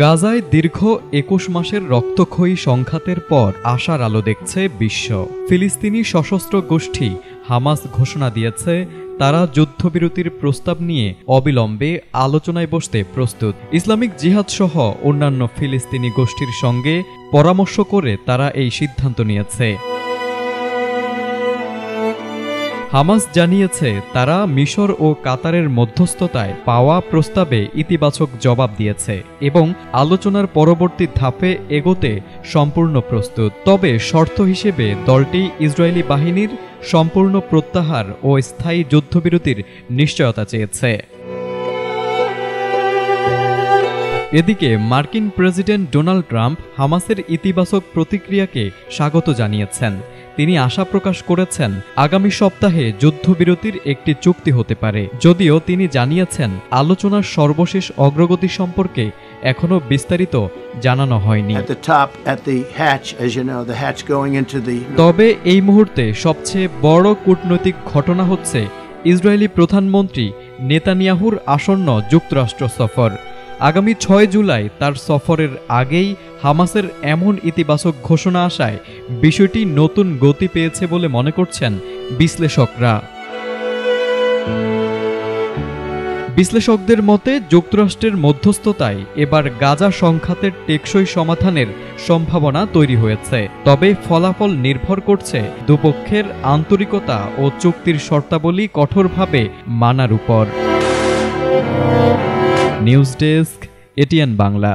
গাজায় দীর্ঘ ২১ মাসের রক্তক্ষয়ী সংঘাতের পর আশার আলো দেখছে বিশ্ব। ফিলিস্তিনি সশস্ত্র গোষ্ঠী হামাস ঘোষণা দিয়েছে তারা যুদ্ধবিরতির প্রস্তাব নিয়ে অবিলম্বে আলোচনায় বসতে প্রস্তুত। ইসলামিক জিহাদ সহ অন্যান্য ফিলিস্তিনি গোষ্ঠীর সঙ্গে পরামর্শ করে তারা এই সিদ্ধান্ত নিয়েছে। হামাস জানিয়েছে তারা মিশর ও কাতারের মধ্যস্থতায় পাওয়া প্রস্তাবে ইতিবাচক জবাব দিয়েছে এবং আলোচনার পরবর্তী ধাপে এগোতে সম্পূর্ণ প্রস্তুত। তবে শর্ত হিসেবে দলটি ইসরায়েলি বাহিনীর সম্পূর্ণ প্রত্যাহার ও স্থায়ী যুদ্ধবিরতির নিশ্চয়তা চেয়েছে। এদিকে মার্কিন প্রেসিডেন্ট ডোনাল্ড ট্রাম্প হামাসের ইতিবাচক প্রতিক্রিয়াকে স্বাগত জানিয়েছেন। তিনি আশা প্রকাশ করেছেন আগামী সপ্তাহে যুদ্ধবিরতির একটি চুক্তি হতে পারে, যদিও তিনি জানিয়েছেন আলোচনার সর্বশেষ অগ্রগতি সম্পর্কে এখনো বিস্তারিত জানানো হয়নি। তবে এই মুহূর্তে সবচেয়ে বড় কূটনৈতিক ঘটনা হচ্ছে ইসরায়েলি প্রধানমন্ত্রী নেতানিয়াহুর আসন্ন যুক্তরাষ্ট্র সফর। আগামী ৬ জুলাই তার সফরের আগেই হামাসের এমন ইতিবাচক ঘোষণা আসায় বিষয়টি নতুন গতি পেয়েছে বলে মনে করছেন বিশ্লেষকরা। বিশ্লেষকদের মতে যুক্তরাষ্ট্রের মধ্যস্থতায় এবার গাজা সংঘাতের টেকসই সমাধানের সম্ভাবনা তৈরি হয়েছে। তবে ফলাফল নির্ভর করছে দুপক্ষের আন্তরিকতা ও চুক্তির শর্তাবলী কঠোরভাবে মানার উপর। News desk, ATN Bangla.